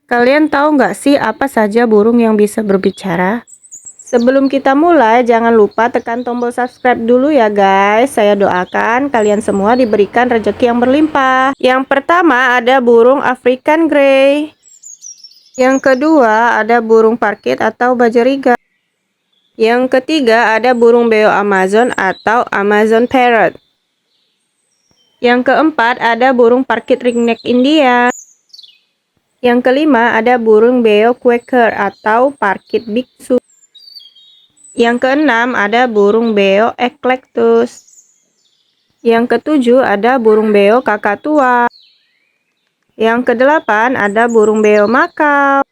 Kalian tahu nggak sih apa saja burung yang bisa berbicara? Sebelum kita mulai, jangan lupa tekan tombol subscribe dulu ya guys. Saya doakan kalian semua diberikan rezeki yang berlimpah. Yang pertama ada burung African Grey. Yang kedua ada burung parkit atau bajariga. Yang ketiga ada burung beo Amazon atau Amazon Parrot. Yang keempat ada burung parkit ringneck India. Yang kelima ada burung beo Quaker atau parkit biksu. Yang keenam ada burung beo eclectus. Yang ketujuh ada burung beo kakatua. Yang kedelapan ada burung beo Makau.